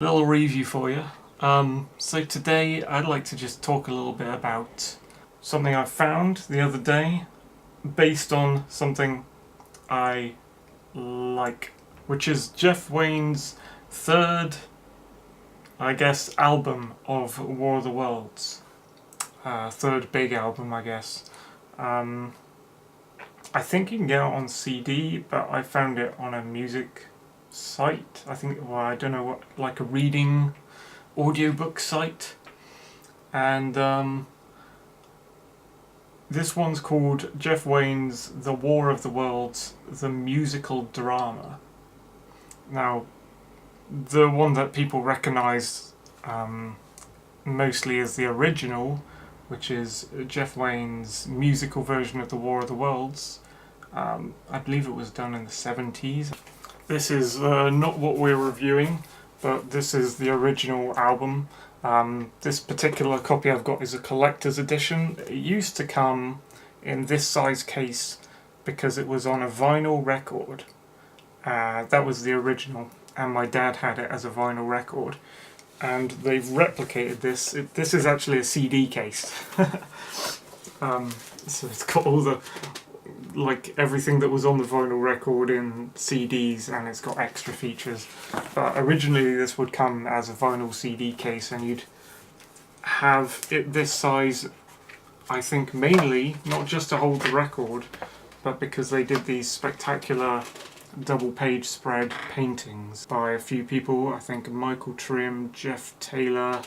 Little review for you. So today I'd like to just talk a little bit about something I found the other day based on something I like, which is Jeff Wayne's third, I guess, album of War of the Worlds. Third big album, I guess. I think you can get it on CD, but I found it on a music site. I think, well, I don't know what, like a reading audiobook site. And this one's called Jeff Wayne's The War of the Worlds, the musical drama. Now, the one that people recognise mostly as the original, which is Jeff Wayne's musical version of The War of the Worlds. I believe it was done in the 70s. This is not what we're reviewing, but this is the original album. This particular copy I've got is a collector's edition. It used to come in this size case because it was on a vinyl record. That was the original, and my dad had it as a vinyl record. And they've replicated this. This is actually a CD case. So it's got all the, like, everything that was on the vinyl record in CDs, and it's got extra features. But originally this would come as a vinyl CD case, and you'd have it this size, I think, mainly not just to hold the record, but because they did these spectacular double page spread paintings by a few people. I think Michael Trim, Jeff Taylor,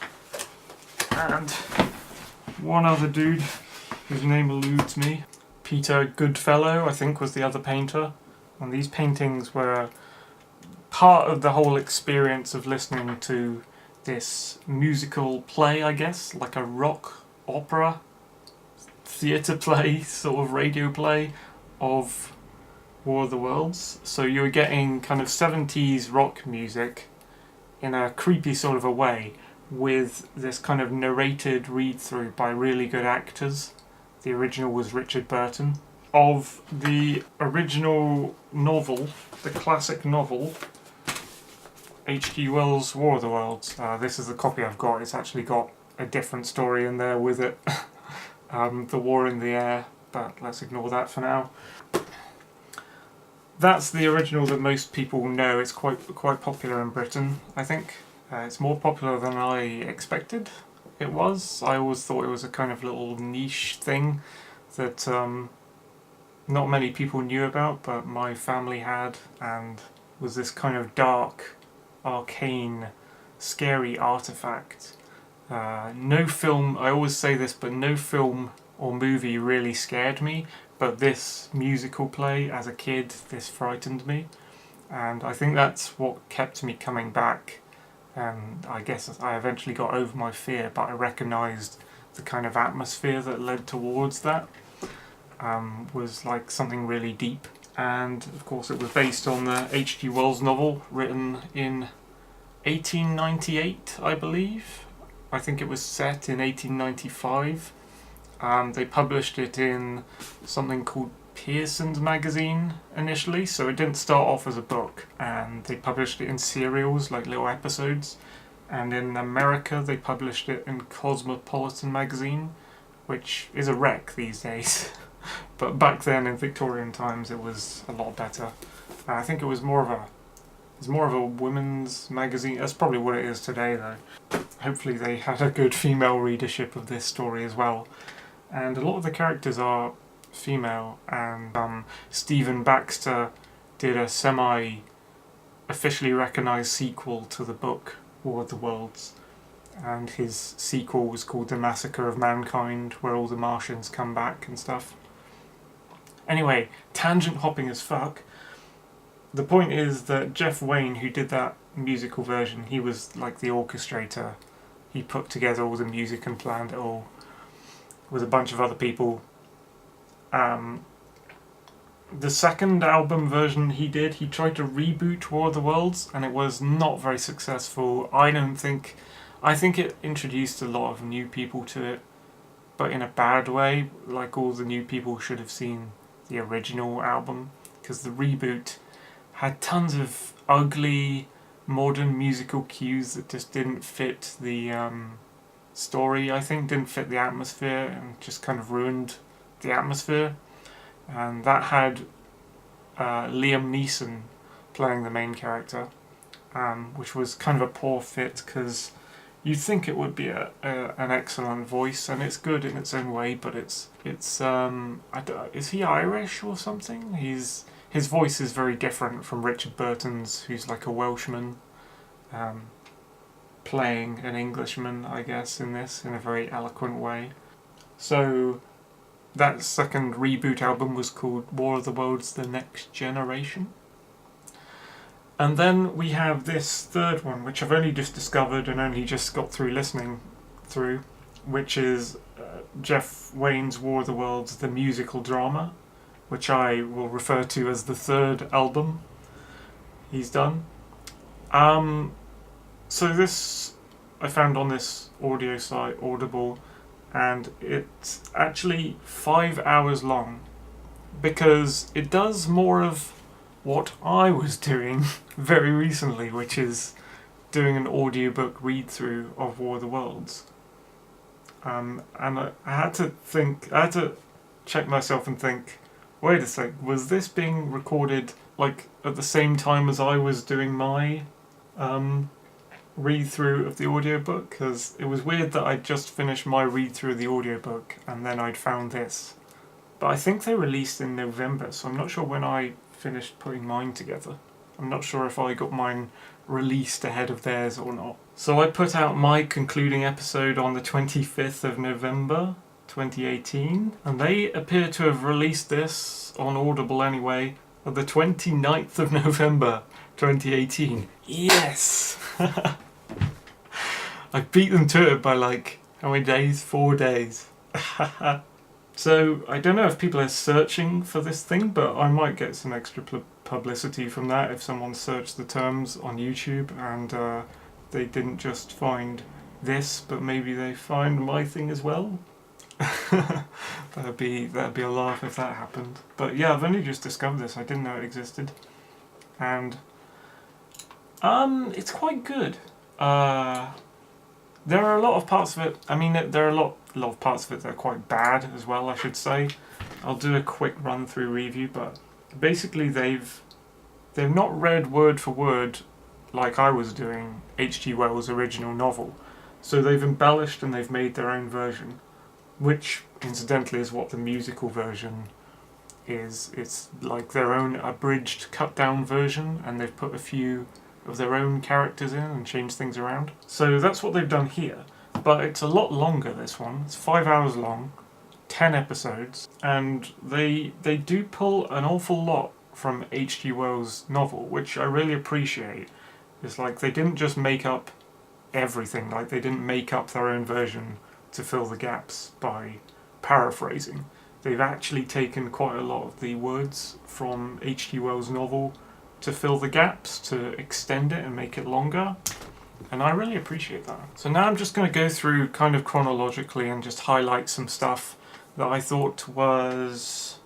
and one other dude whose name eludes me. Peter Goodfellow, I think, was the other painter. And these paintings were part of the whole experience of listening to this musical play, I guess, like a rock opera, theatre play, sort of radio play of War of the Worlds. So you were getting kind of 70s rock music in a creepy sort of a way, with this kind of narrated read-through by really good actors. The original was Richard Burton. Of the original novel, the classic novel, H.G. Wells' War of the Worlds. This is the copy I've got. It's actually got a different story in there with it. The War in the Air, but let's ignore that for now. That's the original that most people know. It's quite popular in Britain, I think. It's more popular than I expected it was. I always thought it was a kind of little niche thing that not many people knew about, but my family had, and was this kind of dark, arcane, scary artifact. No film, I always say this, but no film or movie really scared me, but this musical play as a kid, this frightened me, and I think that's what kept me coming back. And I guess I eventually got over my fear, but I recognised the kind of atmosphere that led towards that was like something really deep. And of course it was based on the H.G. Wells novel, written in 1898, I believe. I think it was set in 1895. They published it in something called Pearson's magazine initially, so it didn't start off as a book, and they published it in serials, like little episodes. And in America they published it in Cosmopolitan magazine, which is a wreck these days. But back then in Victorian times it was a lot better. I think it was more of a women's magazine. That's probably what it is today though. Hopefully they had a good female readership of this story as well. And a lot of the characters are female, and Stephen Baxter did a semi-officially recognised sequel to the book War of the Worlds, and his sequel was called The Massacre of Mankind, where all the Martians come back and stuff. Anyway, tangent hopping as fuck. The point is that Jeff Wayne, who did that musical version, he was like the orchestrator. He put together all the music and planned it all with a bunch of other people. The second album version he tried to reboot War of the Worlds, and it was not very successful. I think it introduced a lot of new people to it, but in a bad way. Like, all the new people should have seen the original album, because the reboot had tons of ugly, modern musical cues that just didn't fit the story, I think, didn't fit the atmosphere, and just kind of ruined the atmosphere. And that had Liam Neeson playing the main character, which was kind of a poor fit, because you'd think it would be an excellent voice, and it's good in its own way, but it's is he Irish or something? His voice is very different from Richard Burton's, who's like a Welshman, playing an Englishman, I guess, in this, in a very eloquent way. So that second reboot album was called War of the Worlds: The Next Generation. And then we have this third one, which I've only just discovered and only just got through listening through, which is Jeff Wayne's War of the Worlds: The Musical Drama, which I will refer to as the third album he's done. So this I found on this audio site, Audible, and it's actually 5 hours long, because it does more of what I was doing very recently, which is doing an audiobook read-through of War of the Worlds. And I had to check myself and think, wait a sec, was this being recorded like at the same time as I was doing my read-through of the audiobook? Because it was weird that I'd just finished my read-through of the audiobook and then I'd found this. But I think they released in November, so I'm not sure when I finished putting mine together. I'm not sure if I got mine released ahead of theirs or not. So I put out my concluding episode on the 25th of November 2018, and they appear to have released this on Audible anyway on the 29th of November 2018. Yes! I beat them to it by like, how many days? 4 days. So I don't know if people are searching for this thing, but I might get some extra publicity from that if someone searched the terms on YouTube and they didn't just find this, but maybe they find my thing as well. that'd be a laugh if that happened. But yeah, I've only just discovered this. I didn't know it existed, and it's quite good. There are a lot of parts of it. I mean, there are a lot of parts of it that are quite bad as well, I should say. I'll do a quick run-through review, but basically they've not read word for word like I was doing H.G. Wells' original novel. So they've embellished and they've made their own version, which incidentally is what the musical version is. It's like their own abridged, cut-down version, and they've put a few of their own characters in and changed things around. So that's what they've done here. But it's a lot longer, this one. It's 5 hours long, 10 episodes, and they do pull an awful lot from H.G. Wells' novel, which I really appreciate. It's like they didn't just make up everything, like they didn't make up their own version to fill the gaps by paraphrasing. They've actually taken quite a lot of the words from H.G. Wells' novel to fill the gaps, to extend it and make it longer. And I really appreciate that. So now I'm just going to go through kind of chronologically and just highlight some stuff that I thought was...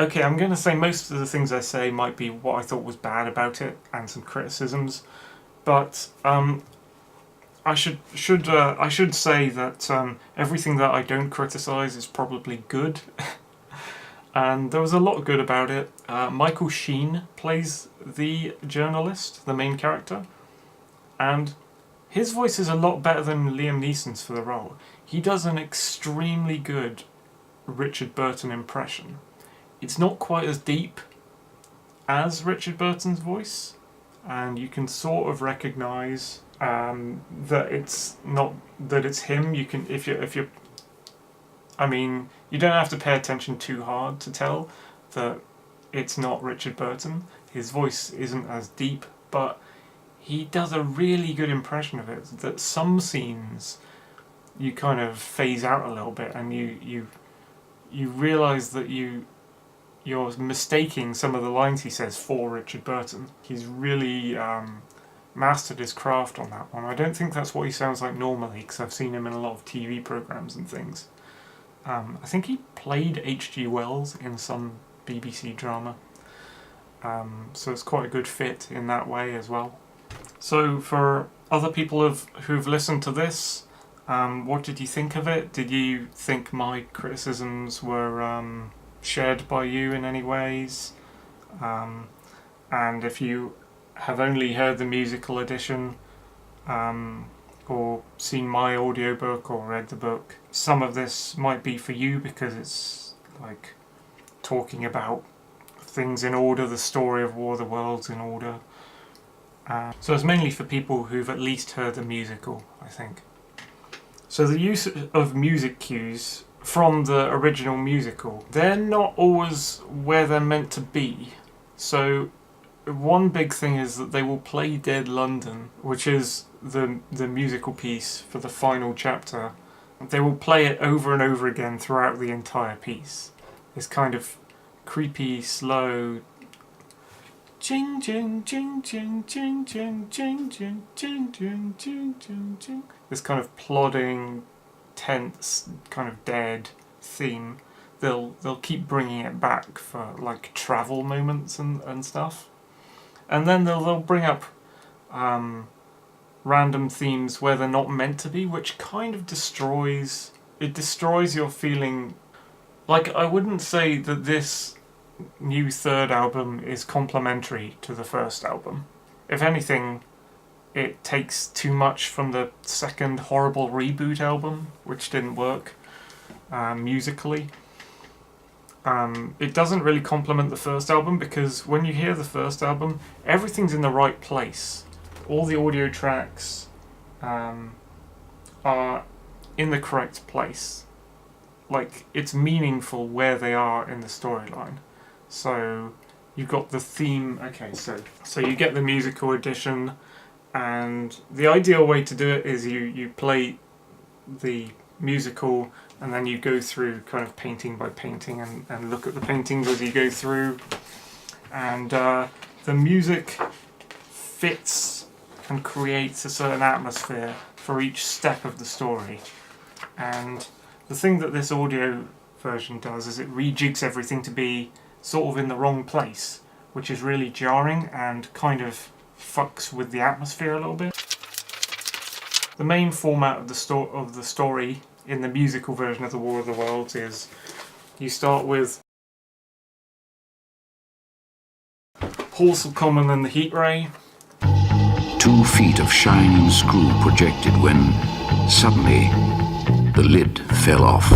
Okay, I'm going to say most of the things I say might be what I thought was bad about it and some criticisms, but I should say that everything that I don't criticize is probably good. And there was a lot good about it. Michael Sheen plays the journalist, the main character, and his voice is a lot better than Liam Neeson's for the role. He does an extremely good Richard Burton impression. It's not quite as deep as Richard Burton's voice, and you can sort of recognise that it's him. You can if you're I mean, you don't have to pay attention too hard to tell that it's not Richard Burton. His voice isn't as deep, but he does a really good impression of it. That some scenes you kind of phase out a little bit, and you realise that you're mistaking some of the lines he says for Richard Burton. He's really mastered his craft on that one. I don't think that's what he sounds like normally, because I've seen him in a lot of TV programmes and things. I think he played H.G. Wells in some BBC drama, so it's quite a good fit in that way as well. So for other people who've listened to this, what did you think of it? Did you think my criticisms were shared by you in any ways? And if you have only heard the musical edition, or seen my audiobook or read the book, some of this might be for you because it's like talking about things in order, the story of War of the Worlds in order. So it's mainly for people who've at least heard the musical, I think. So the use of music cues from the original musical, they're not always where they're meant to be. So one big thing is that they will play Dead London, which is the musical piece for the final chapter. They will play it over and over again throughout the entire piece. This kind of creepy, slow ching ching ching ching ching ching ching ching ching ching ching ching ching. This kind of plodding, tense, kind of dead theme. They'll keep bringing it back for like travel moments and stuff. And then they'll bring up random themes where they're not meant to be, which kind of destroys your feeling. Like, I wouldn't say that this new third album is complementary to the first album. If anything, it takes too much from the second horrible reboot album, which didn't work musically. It doesn't really complement the first album because when you hear the first album, everything's in the right place. All the audio tracks are in the correct place. Like, it's meaningful where they are in the storyline. So you've got the theme. Okay, so you get the musical edition, and the ideal way to do it is you play the musical and then you go through kind of painting by painting and look at the paintings as you go through, and the music fits and creates a certain atmosphere for each step of the story. And the thing that this audio version does is it rejigs everything to be sort of in the wrong place, which is really jarring and kind of fucks with the atmosphere a little bit. The main format of the story in the musical version of the War of the Worlds is you start with Horse Common and the Heat Ray. 2 feet of shining screw projected when suddenly the lid fell off.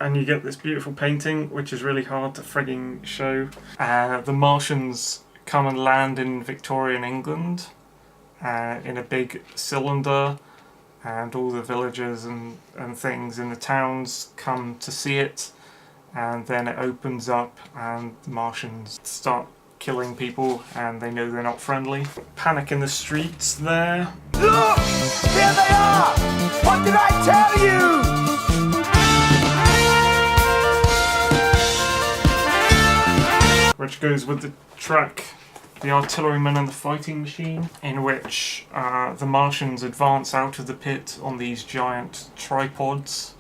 And you get this beautiful painting, which is really hard to frigging show. The Martians come and land in Victorian England in a big cylinder, and all the villagers and things in the towns come to see it, and then it opens up and the Martians start killing people and they know they're not friendly. Panic in the streets there. Look! There they are! What did I tell you? Which goes with the track The Artilleryman and the Fighting Machine, in which the Martians advance out of the pit on these giant tripods.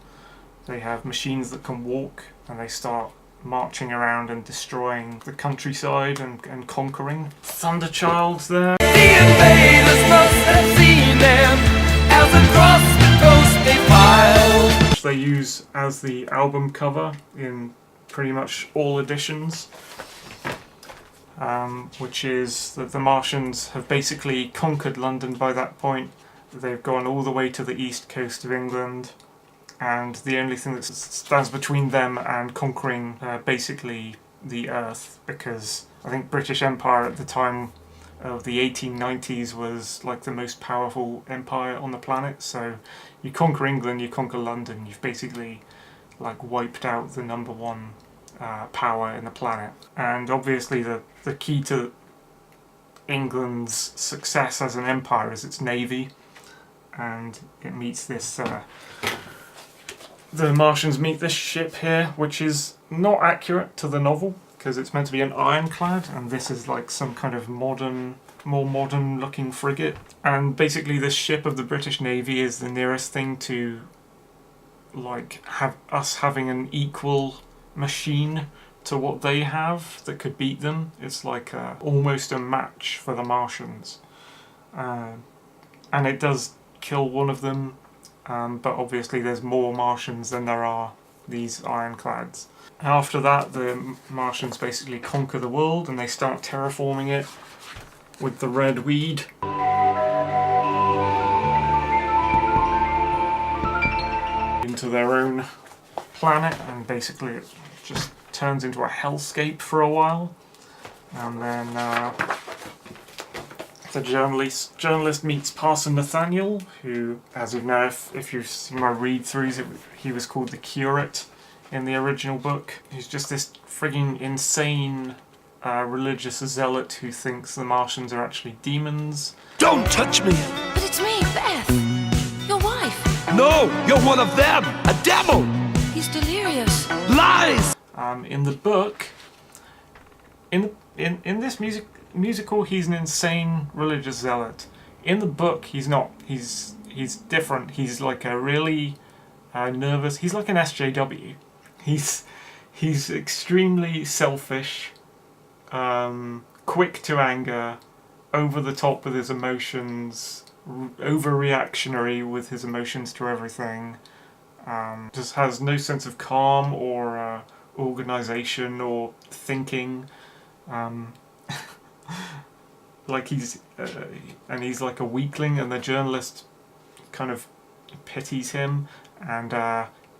They have machines that can walk, and they start marching around and destroying the countryside and conquering. Thunderchild's there. The invaders must have seen them as across the coast they filed. Which they use as the album cover in pretty much all editions. Which is that the Martians have basically conquered London by that point. They've gone all the way to the east coast of England, and the only thing that stands between them and conquering basically the Earth, because I think British Empire at the time of the 1890s was like the most powerful empire on the planet. So you conquer England, you conquer London, you've basically like wiped out the number one power in the planet. And obviously the key to England's success as an empire is its navy, and it meets this the Martians meet this ship here, which is not accurate to the novel because it's meant to be an ironclad, and this is like some kind of more modern looking frigate. And basically this ship of the British Navy is the nearest thing to like having an equal machine to what they have that could beat them. It's like almost a match for the Martians. and it does kill one of them, but obviously there's more Martians than there are these ironclads. After that, the Martians basically conquer the world and they start terraforming it with the red weed. Into their own planet, and basically it just turns into a hellscape for a while. And then the journalist meets Parson Nathaniel, who, as of now, if you've seen my read-throughs, he was called the Curate in the original book. He's just this frigging insane religious zealot who thinks the Martians are actually demons. Don't touch me! But it's me, Beth. Your wife. No! You're one of them! A devil! He's delirious. Lies! In the book, in this musical, he's an insane religious zealot. In the book, he's not. He's different. He's like a really nervous. He's like an SJW. He's extremely selfish, quick to anger, over the top with his emotions, overreactionary with his emotions to everything. Just has no sense of calm or organization or thinking. Like he's like a weakling, and the journalist kind of pities him and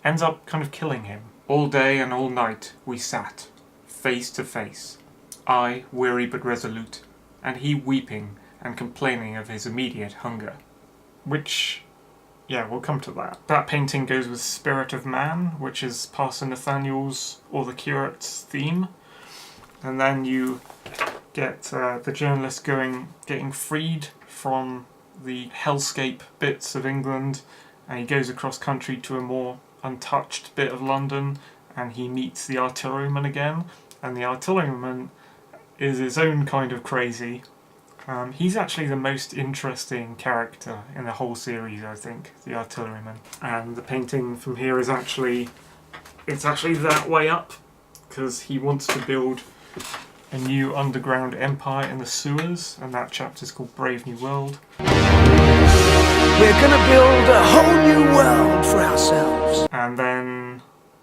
ends up kind of killing him. All day and all night we sat, face to face, I weary but resolute, and he weeping and complaining of his immediate hunger. Which, yeah, we'll come to that. That painting goes with Spirit of Man, which is Parson Nathaniel's or the Curate's theme. And then you get the journalist getting freed from the hellscape bits of England, and he goes across country to a more untouched bit of London, and he meets the artilleryman again, and the artilleryman is his own kind of crazy. He's actually the most interesting character in the whole series, I think, the artilleryman. And the painting from here is actually that way up, because he wants to build a new underground empire in the sewers, and that chapter's called Brave New World. We're gonna build a whole new world for ourselves. And then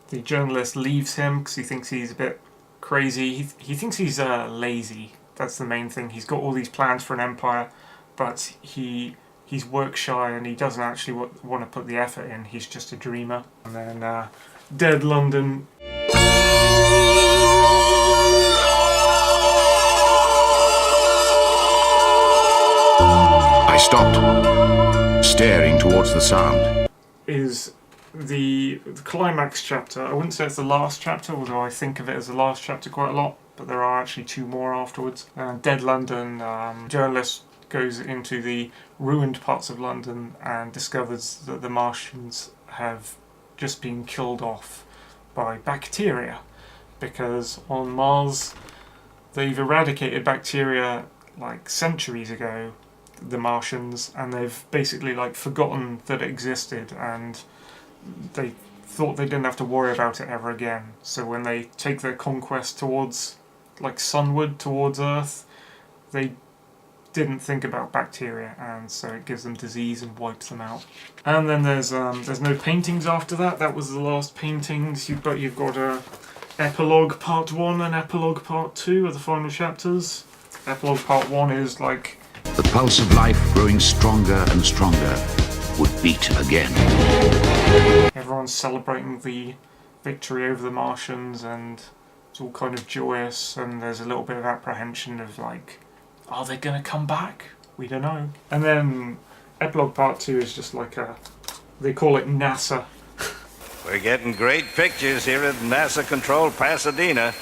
the journalist leaves him because he thinks he's a bit crazy. He thinks he's lazy. That's the main thing. He's got all these plans for an empire, but he's work shy and he doesn't actually want to put the effort in. He's just a dreamer. And then Dead London. I stopped, staring towards the sound. Is the climax chapter. I wouldn't say it's the last chapter, although I think of it as the last chapter quite a lot, but there are actually two more afterwards. Dead London, journalist goes into the ruined parts of London and discovers that the Martians have just been killed off by bacteria, because on Mars they've eradicated bacteria like centuries ago, the Martians, and they've basically like forgotten that it existed, and they thought they didn't have to worry about it ever again. So when they take their conquest towards like sunward towards Earth, they didn't think about bacteria, and so it gives them disease and wipes them out. And then there's no paintings after that. That was the last paintings. You've got a epilogue part 1 and epilogue part 2 are the final chapters. Epilogue part 1 is like The pulse of life, growing stronger and stronger, would beat again. everyone's celebrating the victory over the Martians, and it's all kind of joyous, and there's a little bit of apprehension of like, are they gonna come back? We don't know. And then epilogue part 2 is just like they call it NASA. We're getting great pictures here at NASA Control Pasadena.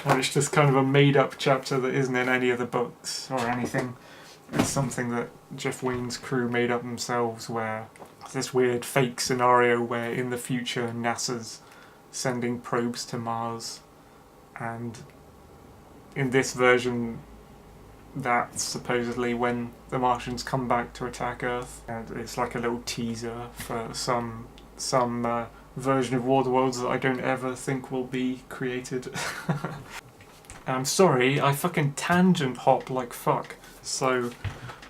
And it's just kind of a made-up chapter that isn't in any of the books or anything. It's something that JeffWayne's crew made up themselves, where this weird fake scenario where in the future NASA's sending probes to Mars, and in this version that's supposedly when the Martians come back to attack Earth, and it's like a little teaser for some version of WOTW that I don't ever think will be created. I'm sorry, I fucking tangent hop like fuck. So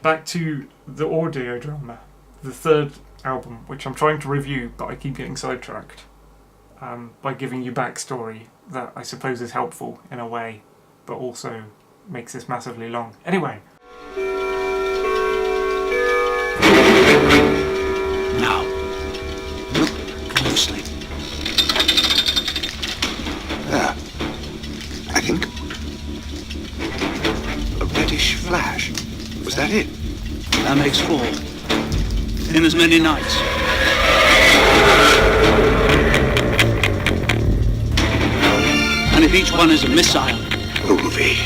Back to the audio drama, the third album, which I'm trying to review, but I keep getting sidetracked by giving you backstory that I suppose is helpful in a way, but also makes this massively long. Anyway. Now, look closely. There. I think. A reddish flash. Was that it? That makes 4. In as many nights. And if each one is a missile... Ootzie.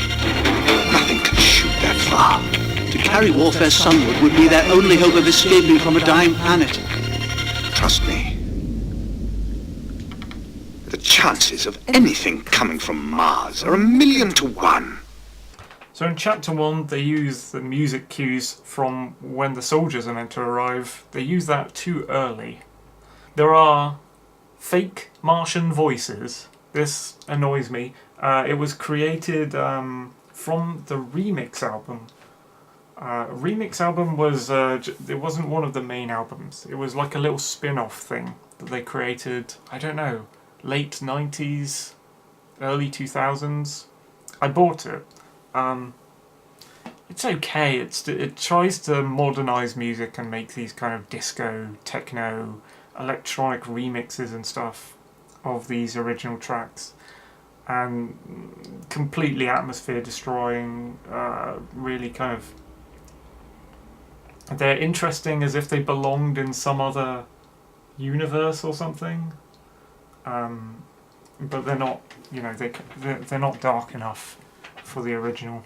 Nothing can shoot that far. To carry warfare sunward would be their only hope of escaping from a dying planet. Trust me. The chances of anything coming from Mars are 1,000,000 to 1. So in chapter 1, they use the music cues from when the soldiers are meant to arrive. They use that too early. There are fake Martian voices. This annoys me. It was created from the remix album. Remix album was, it wasn't one of the main albums. It was like a little spin-off thing that they created, I don't know, late 90s, early 2000s. I bought it. It's okay. It tries to modernise music and make these kind of disco, techno, electronic remixes and stuff of these original tracks, and completely atmosphere destroying. Really kind of, they're interesting as if they belonged in some other universe or something, but they're not. You know, they're not dark enough for the original.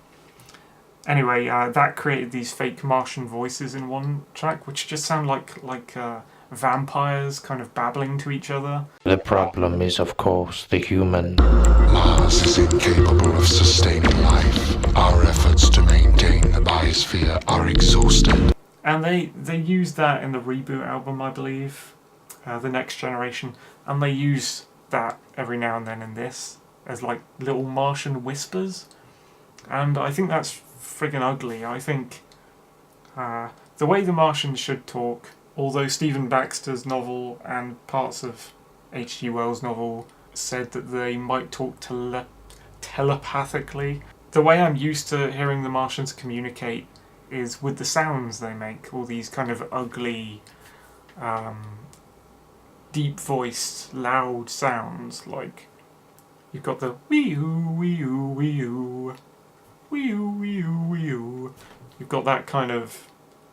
Anyway, that created these fake Martian voices in one track, which just sound like vampires kind of babbling to each other. The problem is, of course, the human. Mars is incapable of sustaining life. Our efforts to maintain the biosphere are exhausted. And they used that in the reboot album, I believe, The Next Generation, and they use that every now and then in this as like little Martian whispers. And I think that's friggin' ugly. I think the way the Martians should talk, although Stephen Baxter's novel and parts of H.G. Wells' novel said that they might talk telepathically, the way I'm used to hearing the Martians communicate is with the sounds they make, all these kind of ugly, deep-voiced, loud sounds, like you've got the wee-oo, wee-oo, wee-oo, wee-oo, wee-oo, wee-oo. You've got that kind of,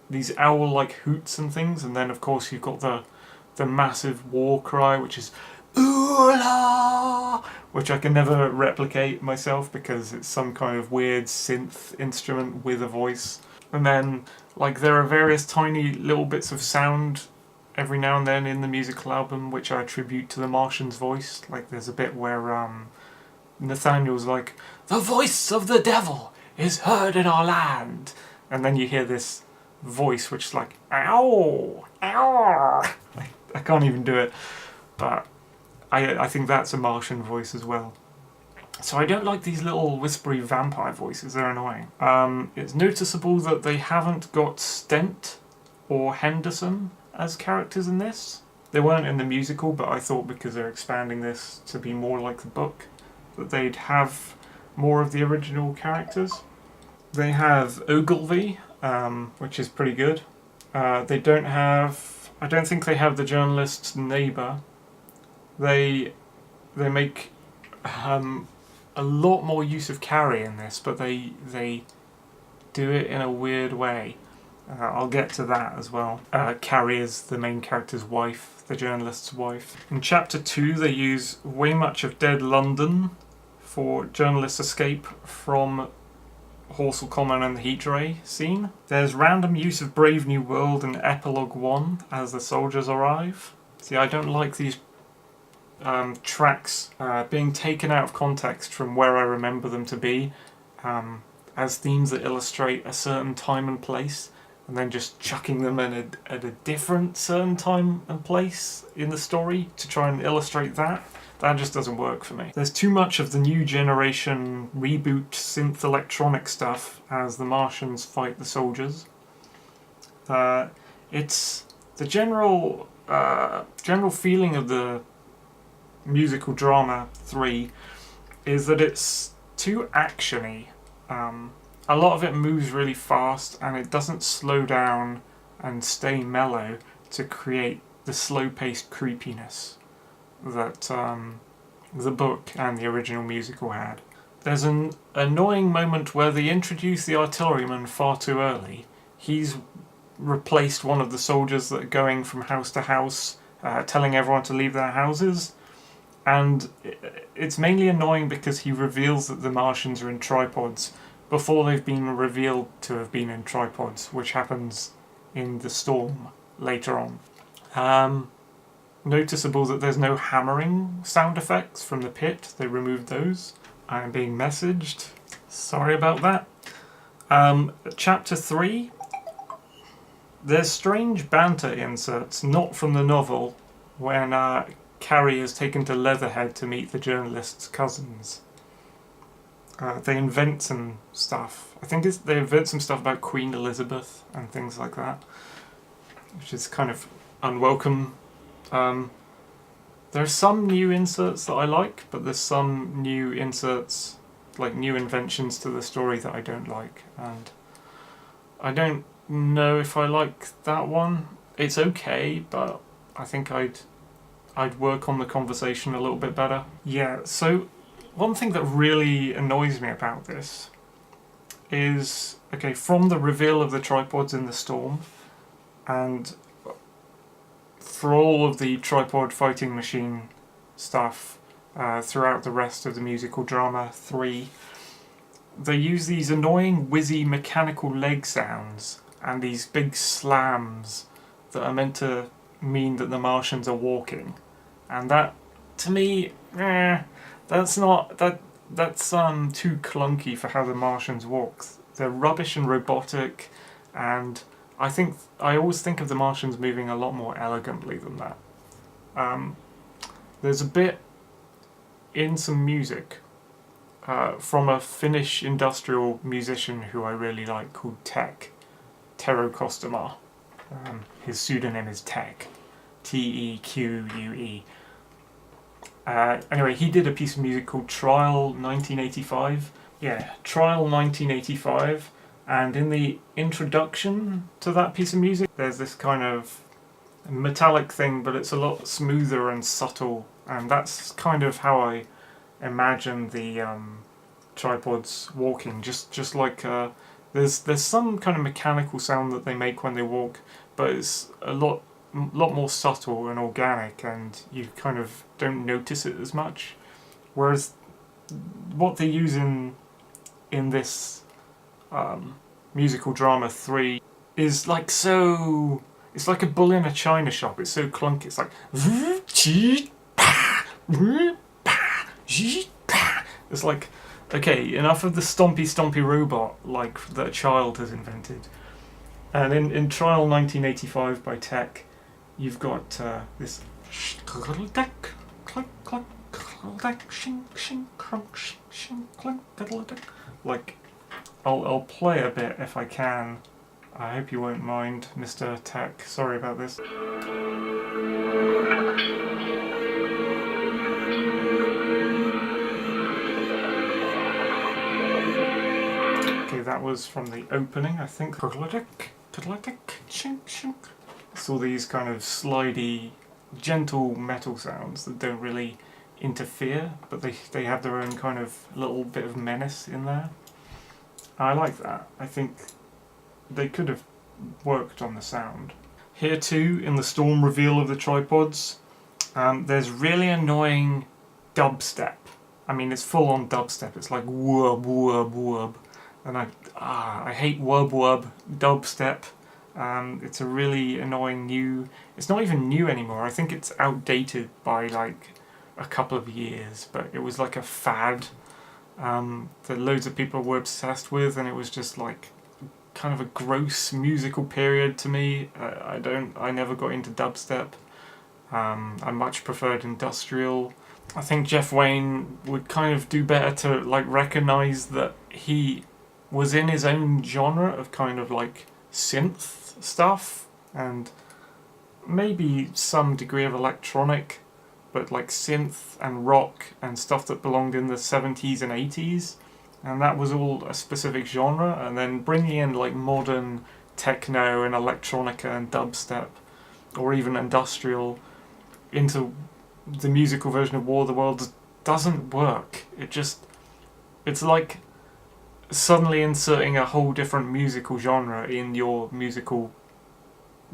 these owl-like hoots and things, and then of course you've got the massive war cry, which is ooh-la, which I can never replicate myself because it's some kind of weird synth instrument with a voice. And then, like, there are various tiny little bits of sound every now and then in the musical album which I attribute to the Martian's voice. Like, there's a bit where Nathaniel's like, "The voice of the devil is heard in our land," and then you hear this voice which is like, "Ow, ow." I can't even do it, but I think that's a Martian voice as well. So I don't like these little whispery vampire voices, they're annoying. It's noticeable that they haven't got Stent or Henderson as characters in this. They weren't in the musical, but I thought because they're expanding this to be more like the book, that they'd have more of the original characters. They have Ogilvy, which is pretty good. They don't have... I don't think they have the journalist's neighbour. They make a lot more use of Carrie in this, but they do it in a weird way. I'll get to that as well. Carrie is the main character's wife, the journalist's wife. In chapter 2 they use way much of Dead London for journalist's escape from Horsell Common and the Heat Ray scene. There's random use of Brave New World and Epilogue 1 as the soldiers arrive. See, I don't like these tracks being taken out of context from where I remember them to be, as themes that illustrate a certain time and place, and then just chucking them in at a different certain time and place in the story to try and illustrate that. That just doesn't work for me. There's too much of the new generation reboot synth electronic stuff as the Martians fight the soldiers. It's the general feeling of the musical drama 3 is that it's too actiony. A lot of it moves really fast and it doesn't slow down and stay mellow to create the slow-paced creepiness that the book and the original musical had. There's an annoying moment where they introduce the artilleryman far too early. He's replaced one of the soldiers that are going from house to house, telling everyone to leave their houses. And it's mainly annoying because he reveals that the Martians are in tripods before they've been revealed to have been in tripods, which happens in the storm later on. Noticeable that there's no hammering sound effects from the pit. They removed those. I am being messaged. Sorry about that. Chapter 3. There's strange banter inserts, not from the novel, when Carrie is taken to Leatherhead to meet the journalist's cousins. They invent some stuff. I think they invent some stuff about Queen Elizabeth and things like that, which is kind of unwelcome. There's some new inserts that I like, but there's some new inserts, like new inventions to the story that I don't like, and I don't know if I like that one. It's okay, but I think I'd work on the conversation a little bit better. Yeah, so one thing that really annoys me about this is, okay, from the reveal of the tripods in the storm, and for all of the tripod fighting machine stuff throughout the rest of the musical drama 3, they use these annoying whizzy mechanical leg sounds and these big slams that are meant to mean that the Martians are walking. And that, to me, that's too clunky for how the Martians walk. They're rubbish and robotic, and I always think of the Martians moving a lot more elegantly than that. There's a bit in some music from a Finnish industrial musician who I really like called Tero Kostama. His pseudonym is Tek. Teque. Anyway, he did a piece of music called Trial 1985. Yeah, Trial 1985. And in the introduction to that piece of music, there's this kind of metallic thing, but it's a lot smoother and subtle. And that's kind of how I imagine the tripods walking. Just like there's some kind of mechanical sound that they make when they walk, but it's a lot more subtle and organic, and you kind of don't notice it as much. Whereas what they use in this musical drama 3 is like so... It's like a bull in a china shop. It's so clunky. It's like... It's like, okay, enough of the stompy robot like that a child has invented. And in Trial 1985 by Tek, you've got this like, I'll play a bit if I can. I hope you won't mind, Mr. Tek. Sorry about this. Okay, that was from the opening, I think. It's all these kind of slidey, gentle metal sounds that don't really interfere, but they have their own kind of little bit of menace in there. I like that. I think they could have worked on the sound. Here too, in the storm reveal of the tripods, there's really annoying dubstep. I mean, it's full on dubstep. It's like wub wub wub, and I hate wub wub dubstep. It's a really annoying new... It's not even new anymore. I think it's outdated by like a couple of years, but it was like a fad that loads of people were obsessed with, and it was just like kind of a gross musical period to me. I never got into dubstep. I much preferred industrial. I think Jeff Wayne would kind of do better to like recognize that he was in his own genre of kind of like synth stuff and maybe some degree of electronic, but like synth and rock and stuff that belonged in the 70s and 80s, and that was all a specific genre, and then bringing in like modern techno and electronica and dubstep or even industrial into the musical version of War of the Worlds doesn't work. It's like suddenly inserting a whole different musical genre in your musical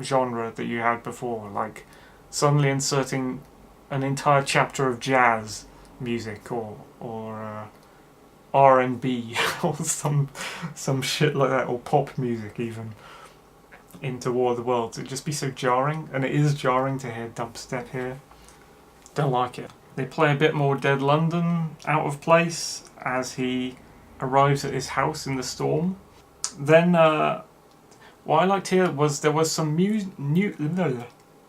genre that you had before, like suddenly inserting an entire chapter of jazz music or R&B or some shit like that, or pop music even, into War of the Worlds. It'd just be so jarring, and it is jarring to hear dubstep here. Don't like it. They play a bit more Dead London out of place as he arrives at his house in the storm. Then what I liked here was there was some new music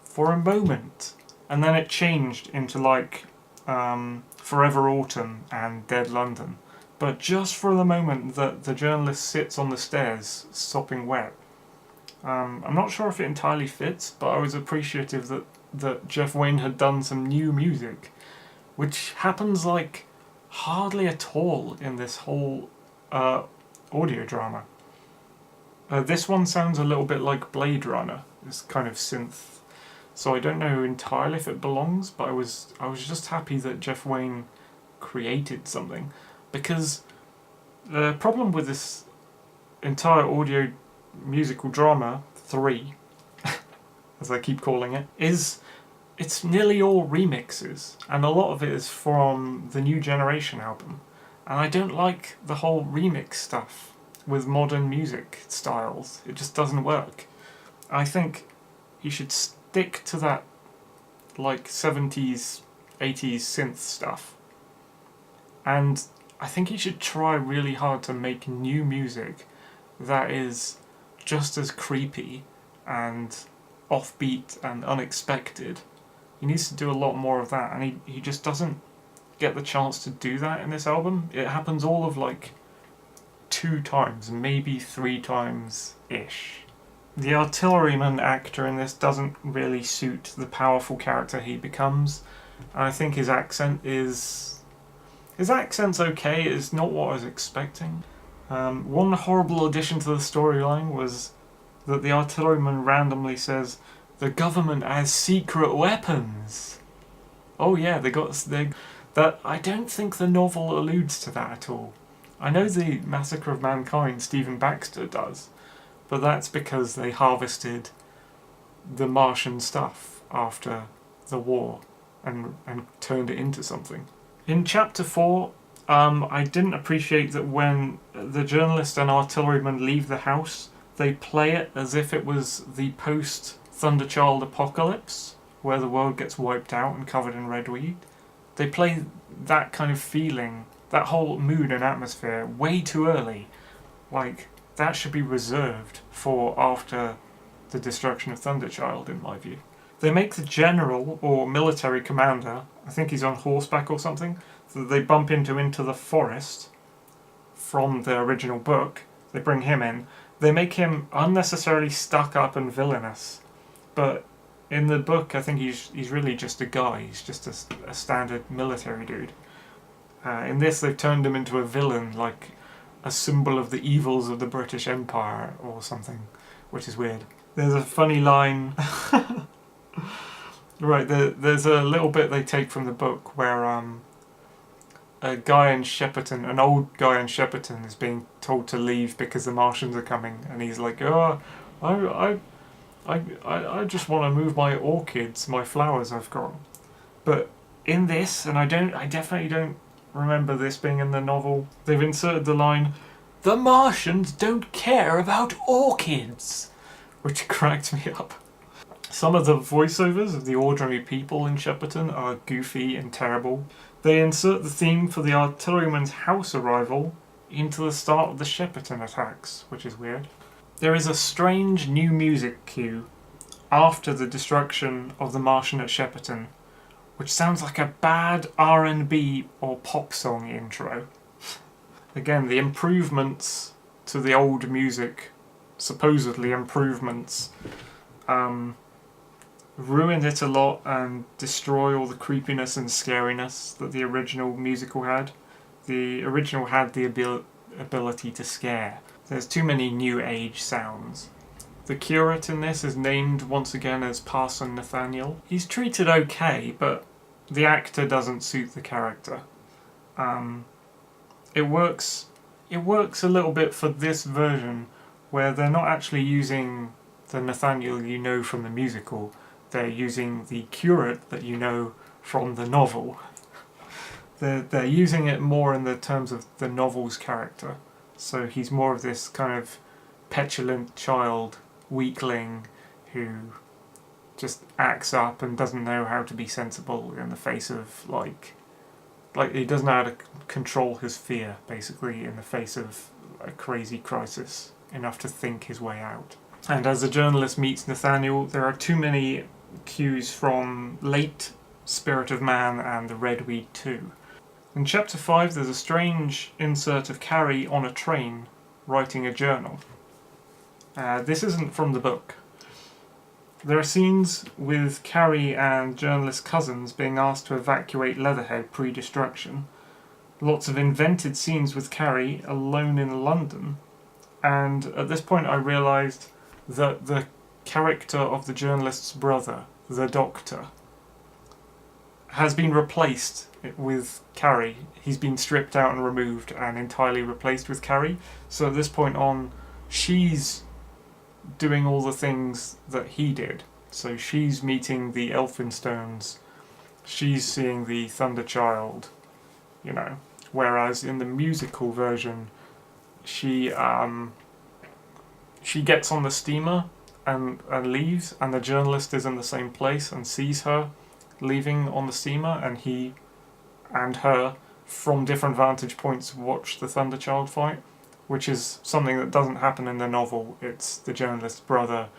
for a moment, and then it changed into like Forever Autumn and Dead London, but just for the moment that the journalist sits on the stairs sopping wet. I'm not sure if it entirely fits, but I was appreciative that Jeff Wayne had done some new music, which happens like hardly at all in this whole audio drama. This one sounds a little bit like Blade Runner, this kind of synth, so I don't know entirely if it belongs, but I was just happy that Jeff Wayne created something, because the problem with this entire audio musical drama 3, as I keep calling it, is it's nearly all remixes, and a lot of it is from the New Generation album, and I don't like the whole remix stuff with modern music styles. It just doesn't work. I think he should stick to that like 70s, 80s synth stuff, and I think he should try really hard to make new music that is just as creepy and offbeat and unexpected. He needs to do a lot more of that, and he just doesn't get the chance to do that in this album. It happens all of like 2 times, maybe 3 times-ish. The artilleryman actor in this doesn't really suit the powerful character he becomes, and I think his accent's okay. It's not what I was expecting. One horrible addition to the storyline was that the artilleryman randomly says, "The government has secret weapons." Oh yeah, that. I don't think the novel alludes to that at all. I know the Massacre of Mankind, Stephen Baxter does, but that's because they harvested the Martian stuff after the war and turned it into something. In chapter 4, I didn't appreciate that when the journalist and artilleryman leave the house, they play it as if it was the post-Thunderchild apocalypse, where the world gets wiped out and covered in red weed. They play that kind of feeling, that whole mood and atmosphere, way too early. Like, that should be reserved for after the destruction of Thunderchild, in my view. They make the general, or military commander, I think he's on horseback or something, that they bump into the forest from the original book. They bring him in. They make him unnecessarily stuck up and villainous. But in the book, I think he's really just a guy. He's just a standard military dude. In this, they've turned him into a villain, like a symbol of the evils of the British Empire or something, which is weird. There's a funny line... Right, there's a little bit they take from the book where a guy in Shepperton, an old guy in Shepperton, is being told to leave because the Martians are coming, and he's like, "Oh, I just want to move my orchids, my flowers I've got." But in this, and I definitely don't remember this being in the novel, they've inserted the line, "The Martians don't care about orchids," which cracked me up. Some of the voiceovers of the ordinary people in Shepperton are goofy and terrible. They insert the theme for the artilleryman's house arrival into the start of the Shepperton attacks, which is weird. There is a strange new music cue after the destruction of the Martian at Shepperton, which sounds like a bad R&B or pop song intro. Again, the improvements to the old music, supposedly improvements, ruin it a lot and destroy all the creepiness and scariness that the original musical had. The original had the ability to scare. There's too many new age sounds. The curate in this is named once again as Parson Nathaniel. He's treated okay, but the actor doesn't suit the character. It works a little bit for this version, where they're not actually using the Nathaniel you know from the musical. They're using the curate that you know from the novel. They're using it more in the terms of the novel's character. So he's more of this kind of petulant child, weakling, who just acts up and doesn't know how to be sensible in the face of, like he doesn't know how to control his fear, basically, in the face of a crazy crisis, enough to think his way out. And as the journalist meets Nathaniel, there are too many cues from late Spirit of Man and the Redweed 2. In Chapter 5 there's a strange insert of Carrie on a train writing a journal. This isn't from the book. There are scenes with Carrie and journalist cousins being asked to evacuate Leatherhead pre-destruction. Lots of invented scenes with Carrie alone in London. And at this point I realised that the character of the journalist's brother, the Doctor, has been replaced with Carrie. He's been stripped out and removed and entirely replaced with Carrie. So at this point on, she's doing all the things that he did. So she's meeting the Elphinstones, she's seeing the Thunder Child, you know. Whereas in the musical version, she gets on the steamer and leaves, and the journalist is in the same place and sees her leaving on the steamer, and he and her, from different vantage points, watch the Thunder Child fight, which is something that doesn't happen in the novel. It's the journalist's brother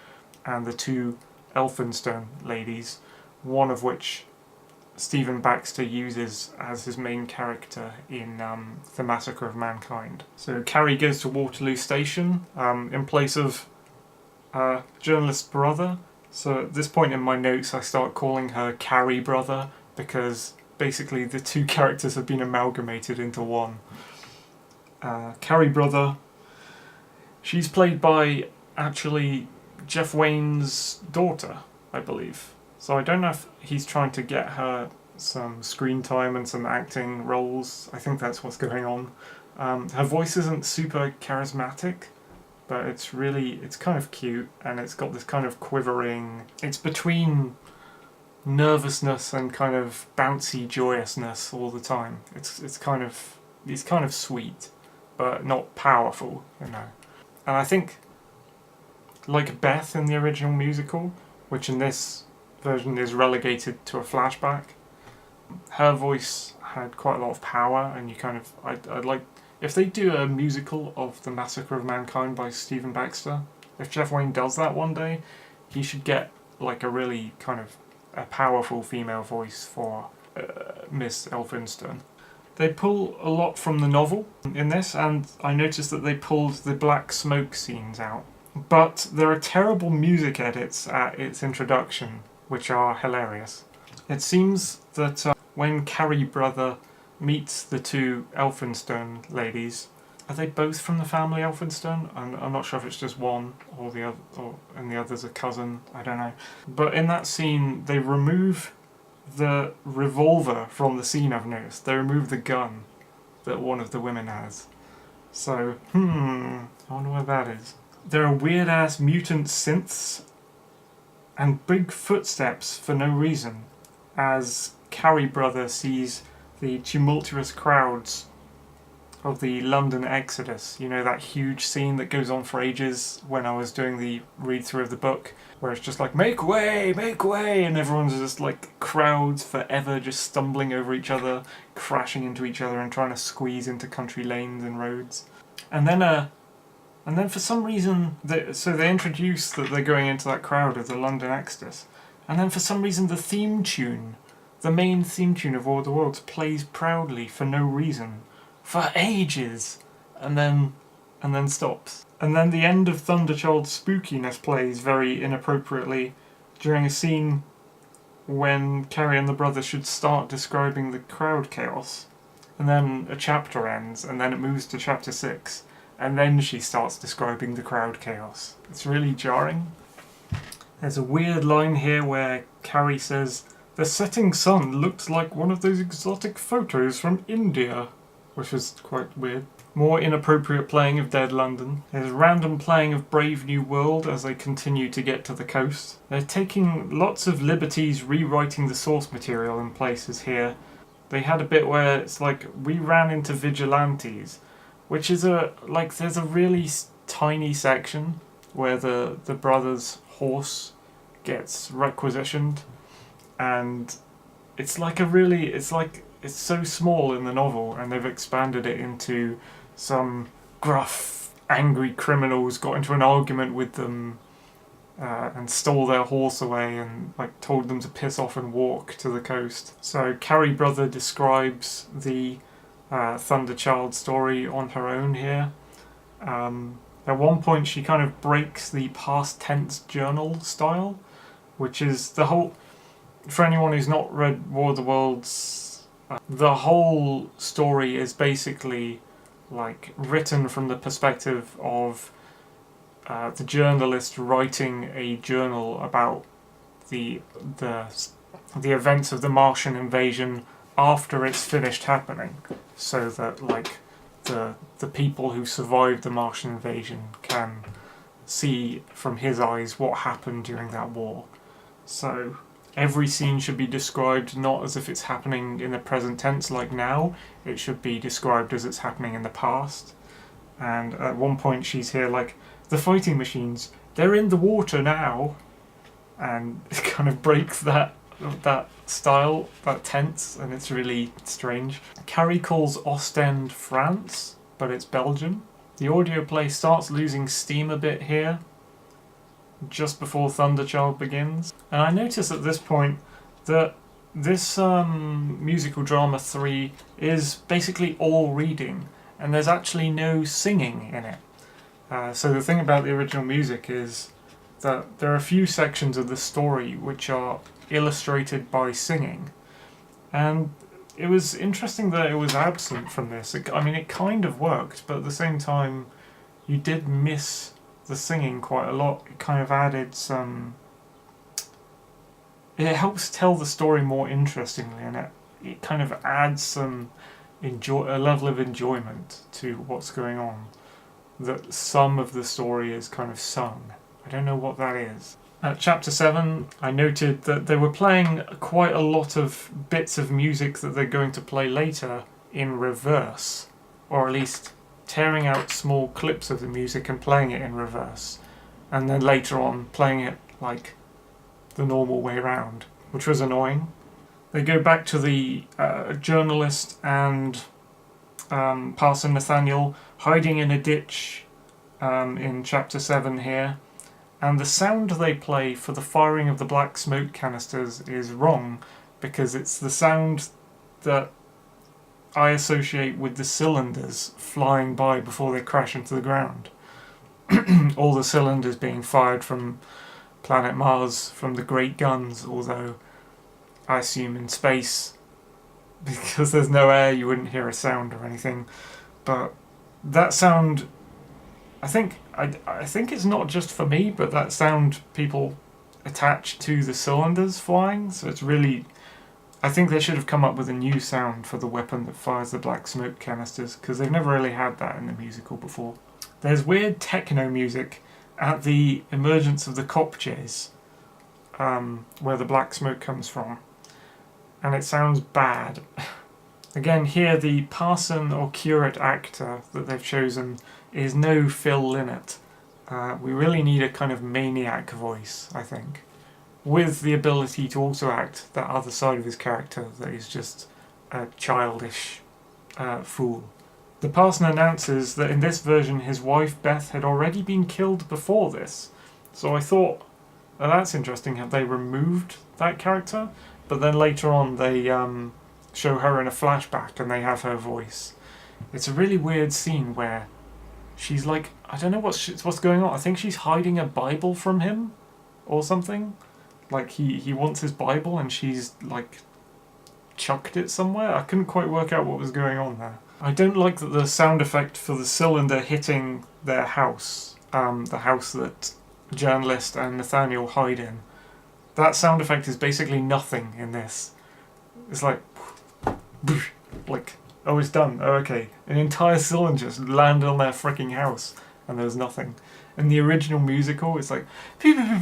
and the two Elphinstone ladies, one of which Stephen Baxter uses as his main character in The Massacre of Mankind. So Carrie goes to Waterloo Station in place of journalist's brother. So at this point in my notes I start calling her Carrie Brother, because basically the two characters have been amalgamated into one. Carrie Brother, she's played by actually Jeff Wayne's daughter, I believe. So I don't know if he's trying to get her some screen time and some acting roles. I think that's what's going on. Her voice isn't super charismatic, but it's kind of cute, and it's got this kind of quivering, it's between nervousness and kind of bouncy joyousness all the time. It's kind of sweet, but not powerful, you know. And I think, like Beth in the original musical, which in this version is relegated to a flashback, her voice had quite a lot of power, and I'd like, if they do a musical of The Massacre of Mankind by Stephen Baxter, if Jeff Wayne does that one day, he should get like a really kind of a powerful female voice for Miss Elphinstone. They pull a lot from the novel in this, and I noticed that they pulled the black smoke scenes out. But there are terrible music edits at its introduction, which are hilarious. It seems that when Carrie Brother meets the two Elphinstone ladies, are they both from the family Elphinstone? I'm not sure if it's just one or the other, and the other's a cousin. I don't know. But in that scene, they remove the revolver from the scene. I've noticed they remove the gun that one of the women has. So I wonder what that is. There are weird ass mutant synths and big footsteps for no reason, as Carrie Brother sees the tumultuous crowds of the London Exodus. You know, that huge scene that goes on for ages when I was doing the read-through of the book, where it's just like, make way, and everyone's just like crowds forever, just stumbling over each other, crashing into each other and trying to squeeze into country lanes and roads. And then for some reason, they introduce that they're going into that crowd of the London Exodus, and then for some reason the theme tune, the main theme tune of War of the Worlds, plays proudly for no reason, for ages, and then and then stops. And then the end of Thunderchild's spookiness plays very inappropriately during a scene when Carrie and the brother should start describing the crowd chaos. And then a chapter ends, and then it moves to chapter 6, and then she starts describing the crowd chaos. It's really jarring. There's a weird line here where Carrie says, "The setting sun looked like one of those exotic photos from India," which was quite weird. More inappropriate playing of Dead London. There's random playing of Brave New World as they continue to get to the coast. They're taking lots of liberties rewriting the source material in places here. They had a bit where it's like, we ran into vigilantes, which is there's a really tiny section where the brother's horse gets requisitioned, and it's so small in the novel, and they've expanded it into some gruff, angry criminals got into an argument with them and stole their horse away and told them to piss off and walk to the coast. So Carrie Brother describes the Thunderchild story on her own here. At one point she kind of breaks the past tense journal style, which is the whole... For anyone who's not read War of the Worlds, the whole story is basically written from the perspective of the journalist writing a journal about the events of the Martian invasion after it's finished happening, so that the people who survived the Martian invasion can see from his eyes what happened during that war. So every scene should be described not as if it's happening in the present tense like now, it should be described as it's happening in the past. And at one point she's here the fighting machines, they're in the water now, and it kind of breaks that style, that tense, and it's really strange. Carrie calls Ostend France, but it's Belgium. The audio play starts losing steam a bit here, just before Thunderchild begins. And I notice at this point that this musical drama 3 is basically all reading, and there's actually no singing in it. So the thing about the original music is that there are a few sections of the story which are illustrated by singing, and it was interesting that it was absent from this. It kind of worked, but at the same time you did miss the singing quite a lot. It kind of added some... It helps tell the story more interestingly, and it kind of adds some a level of enjoyment to what's going on, that some of the story is kind of sung. I don't know what that is. At chapter 7, I noted that they were playing quite a lot of bits of music that they're going to play later in reverse, or at least tearing out small clips of the music and playing it in reverse, and then later on playing it the normal way round, which was annoying. They go back to the journalist and Parson Nathaniel hiding in a ditch in chapter 7 here, and the sound they play for the firing of the black smoke canisters is wrong, because it's the sound that I associate with the cylinders flying by before they crash into the ground. All the cylinders being fired from planet Mars from the great guns, although I assume in space, because there's no air, you wouldn't hear a sound or anything. But that sound, I think it's not just for me, but that sound people attach to the cylinders flying, so it's really... I think they should have come up with a new sound for the weapon that fires the black smoke canisters, because they've never really had that in the musical before. There's weird techno music at the emergence of the kopjes, where the black smoke comes from, and it sounds bad. Again, here the parson or curate actor that they've chosen is no Phil Lynott. We really need a kind of maniac voice, I think, with the ability to also act that other side of his character that is just a childish fool. The parson announces that in this version his wife Beth had already been killed before this. So I thought, oh, that's interesting, have they removed that character? But then later on they show her in a flashback and they have her voice. It's a really weird scene where she's like, I don't know what's going on. I think she's hiding a Bible from him or something. Like he wants his Bible and she's like chucked it somewhere. I couldn't quite work out what was going on there. I don't like that the sound effect for the cylinder hitting their house, the house that journalist and Nathaniel hide in. That sound effect is basically nothing in this. It's like, oh, it's done. Oh, okay. An entire cylinder just landed on their freaking house, and there's nothing. In the original musical, it's like, clang,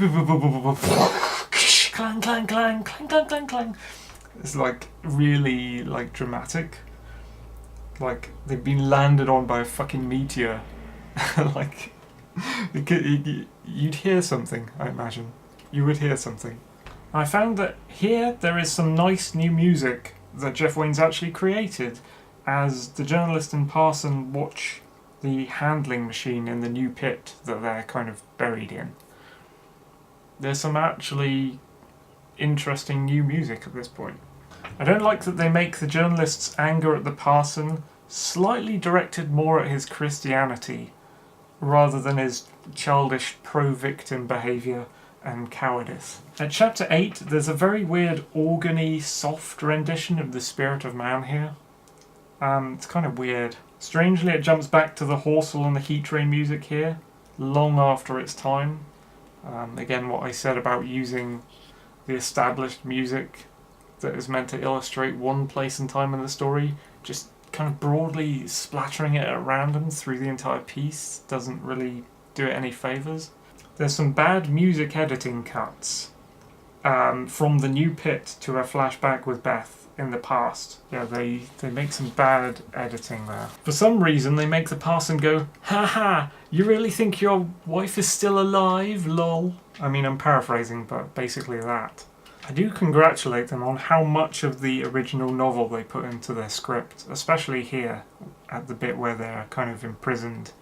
clang, clang, clang, clang, clang, clang. It's like really like dramatic. Like they've been landed on by a fucking meteor. Like you'd hear something, I imagine. You would hear something. I found that here there is some nice new music that Jeff Wayne's actually created as the journalist and Parson watch the handling machine in the new pit that they're kind of buried in. There's some actually interesting new music at this point. I don't like that they make the journalist's anger at the Parson slightly directed more at his Christianity rather than his childish pro-victim behaviour and cowardice. At chapter 8 there's a very weird organy soft rendition of The Spirit of Man here. It's kind of weird. Strangely it jumps back to the Horsel and the Heat Train music here, long after its time. Again, what I said about using the established music that is meant to illustrate one place and time in the story, just kind of broadly splattering it at random through the entire piece doesn't really do it any favours. There's some bad music editing cuts from the new pit to a flashback with Beth in the past. Yeah, they make some bad editing there. For some reason they make the Parson go, "Ha ha, you really think your wife is still alive, lol." I mean, I'm paraphrasing, but basically that. I do congratulate them on how much of the original novel they put into their script, especially here at the bit where they're kind of imprisoned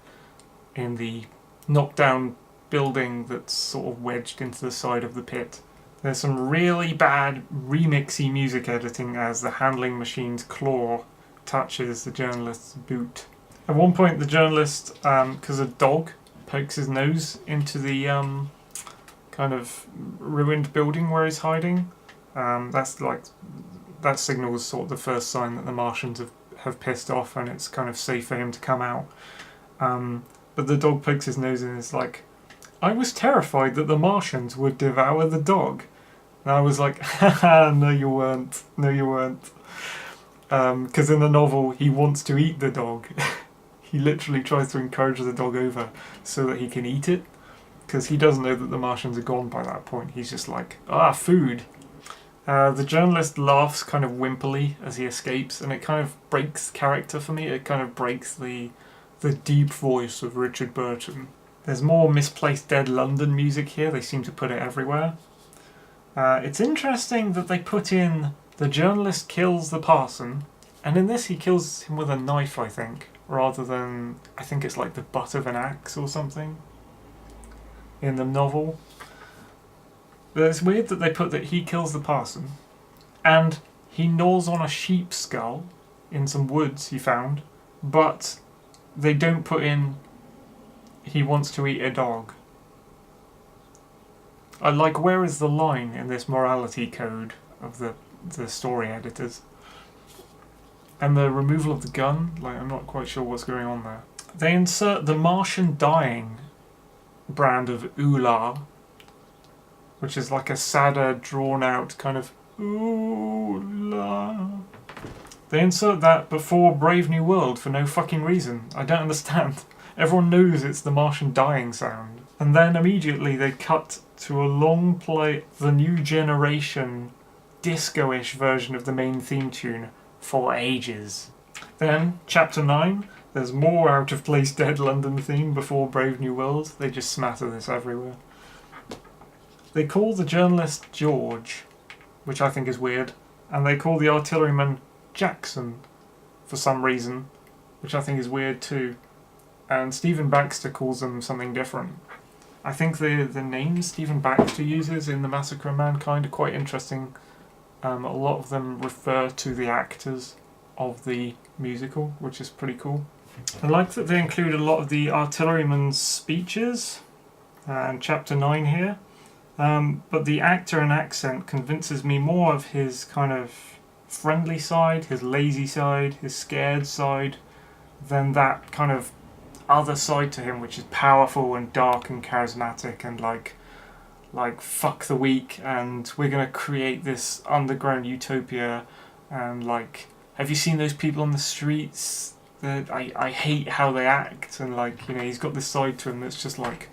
in the knockdown building that's sort of wedged into the side of the pit. There's some really bad remixy music editing as the handling machine's claw touches the journalist's boot. At one point the journalist, because a dog pokes his nose into the kind of ruined building where he's hiding, that signals sort of the first sign that the Martians have pissed off and it's kind of safe for him to come out. But the dog pokes his nose in and is like, "I was terrified that the Martians would devour the dog." And I was like, haha, no you weren't. No you weren't. Because in the novel, he wants to eat the dog. He literally tries to encourage the dog over so that he can eat it. Because he doesn't know that the Martians are gone by that point. He's just like, food. The journalist laughs kind of wimpily as he escapes, and it kind of breaks character for me. It kind of breaks the deep voice of Richard Burton. There's more misplaced Dead London music here. They seem to put it everywhere. It's interesting that they put in the journalist kills the Parson, and in this he kills him with a knife, I think, rather than, I think it's like the butt of an axe or something in the novel. But it's weird that they put that he kills the Parson, and he gnaws on a sheep's skull in some woods he found, but they don't put in he wants to eat a dog. Where is the line in this morality code of the story editors? And the removal of the gun, I'm not quite sure what's going on there. They insert the Martian Dying brand of ooh-la, which is like a sadder, drawn-out kind of ooh-la. They insert that before Brave New World for no fucking reason. I don't understand. Everyone knows it's the Martian Dying sound. And then immediately they cut to a long play, the new generation disco-ish version of the main theme tune for ages. Then, chapter 9, there's more out-of-place Dead London theme before Brave New World. They just smatter this everywhere. They call the journalist George, which I think is weird, and they call the artilleryman Jackson for some reason, which I think is weird too. And Stephen Baxter calls them something different. I think the names Stephen Baxter uses in The Massacre of Mankind are quite interesting. A lot of them refer to the actors of the musical, which is pretty cool. I like that they include a lot of the artilleryman's speeches in chapter 9 here, but the actor and accent convinces me more of his kind of friendly side, his lazy side, his scared side, than that kind of other side to him, which is powerful and dark and charismatic and like fuck the weak, and we're gonna create this underground utopia, and like, have you seen those people on the streets? I hate how they act, and like, you know, he's got this side to him that's just like,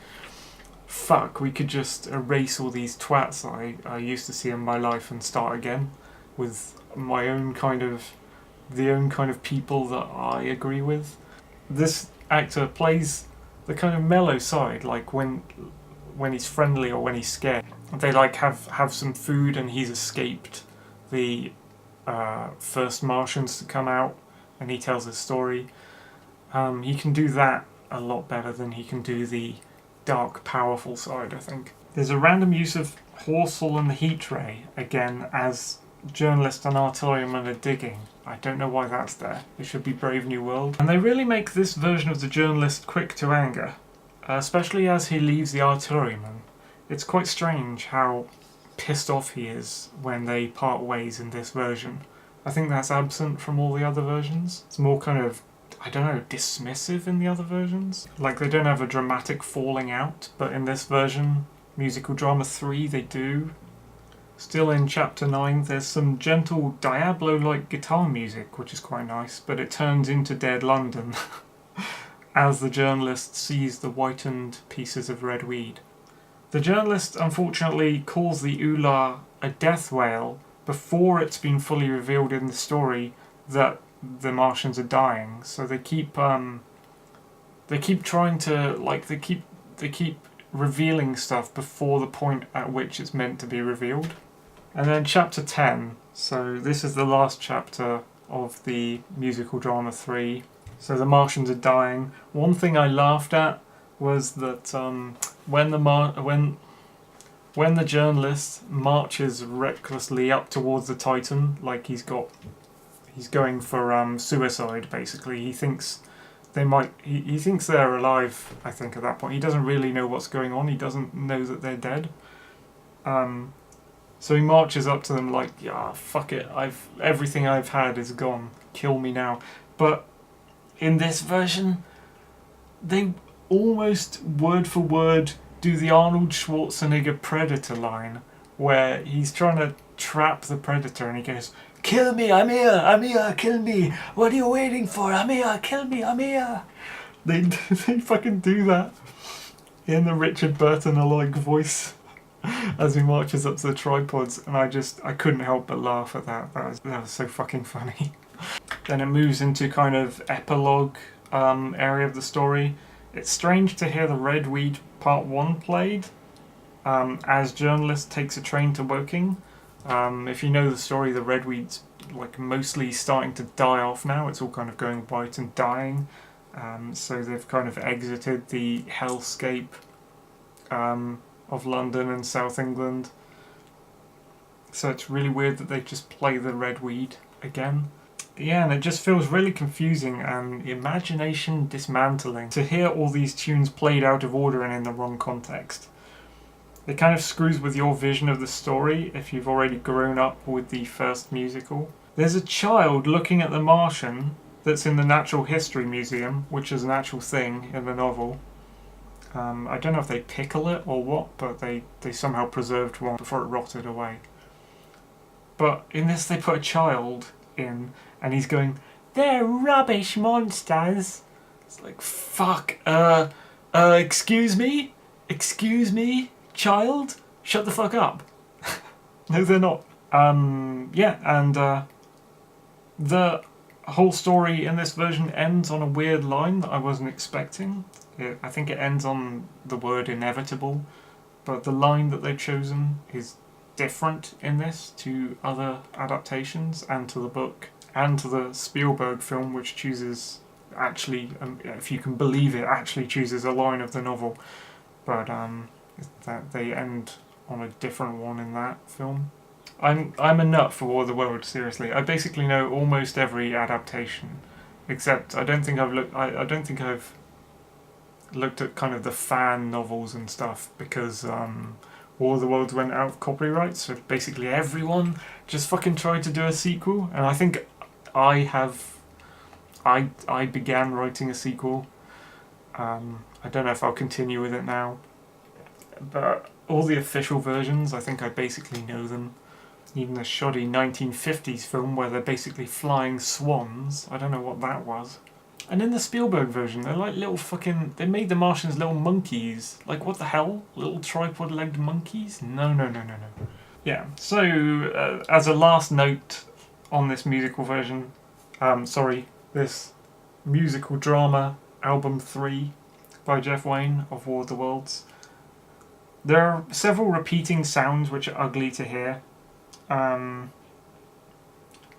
fuck, we could just erase all these twats that I used to see in my life and start again with my own kind of, the own kind of people that I agree with. This actor plays the kind of mellow side, like when he's friendly or when he's scared. They like have some food and he's escaped the first Martians to come out, and he tells his story. He can do that a lot better than he can do the dark, powerful side, I think. There's a random use of Horsell and the Heat Ray, again, as journalist and artilleryman are digging. I don't know why that's there. It should be Brave New World. And they really make this version of the journalist quick to anger, especially as he leaves the artilleryman. It's quite strange how pissed off he is when they part ways in this version. I think that's absent from all the other versions. It's more kind of, I don't know, dismissive in the other versions. Like, they don't have a dramatic falling out, but in this version, Musical Drama 3, they do. Still in Chapter 9, there's some gentle Diablo-like guitar music, which is quite nice, but it turns into Dead London as the journalist sees the whitened pieces of red weed. The journalist, unfortunately, calls the Ulla a death whale before it's been fully revealed in the story that the Martians are dying. So they keep trying to, like, they keep revealing stuff before the point at which it's meant to be revealed. And then Chapter 10, so this is the last chapter of the Musical Drama 3. So the Martians are dying. One thing I laughed at was that when the journalist marches recklessly up towards the Titan, like he's going for suicide, basically. He thinks he thinks they're alive, I think, at that point. He doesn't really know what's going on. He doesn't know that they're dead. So he marches up to them like, yeah, fuck it. Everything I've had is gone. Kill me now. But in this version, they almost word for word do the Arnold Schwarzenegger Predator line, where he's trying to trap the Predator and he goes, "Kill me, I'm here, kill me. What are you waiting for? I'm here, kill me, I'm here." They fucking do that in the Richard Burton-alike voice as he marches up to the tripods, and I couldn't help but laugh at that. That was so fucking funny. Then it moves into kind of epilogue area of the story. It's strange to hear the Red Weed Part 1 played as journalist takes a train to Woking. If you know the story, the Red Weed's like mostly starting to die off now. It's all kind of going white and dying. So they've kind of exited the hellscape of London and South England. So it's really weird that they just play the Red Weed again. Yeah, and it just feels really confusing and imagination dismantling to hear all these tunes played out of order and in the wrong context. It kind of screws with your vision of the story if you've already grown up with the first musical. There's a child looking at the Martian that's in the Natural History Museum, which is an actual thing in the novel. I don't know if they pickle it or what, but they somehow preserved one before it rotted away. But in this they put a child in, and he's going, "They're rubbish monsters." It's like, fuck, excuse me, child, shut the fuck up. No, they're not. Yeah, and the whole story in this version ends on a weird line that I wasn't expecting. I think it ends on the word inevitable, but the line that they've chosen is different in this to other adaptations and to the book and to the Spielberg film, which chooses, actually, if you can believe it, actually chooses a line of the novel. But that they end on a different one in that film. I'm a nut for War of the Worlds, seriously. I basically know almost every adaptation except I don't think I've looked. I don't think I've looked at kind of the fan novels and stuff because War of the Worlds went out of copyright, so basically everyone just fucking tried to do a sequel, and I think I began writing a sequel. I don't know if I'll continue with it now, but all the official versions, I think I basically know them. Even the shoddy 1950s film where they're basically flying swans, I don't know what that was. And in the Spielberg version, they're like little fucking... They made the Martians little monkeys. Like, what the hell? Little tripod-legged monkeys? No. Yeah, so as a last note on this musical version, this musical drama, album 3 by Jeff Wayne of War of the Worlds. There are several repeating sounds which are ugly to hear.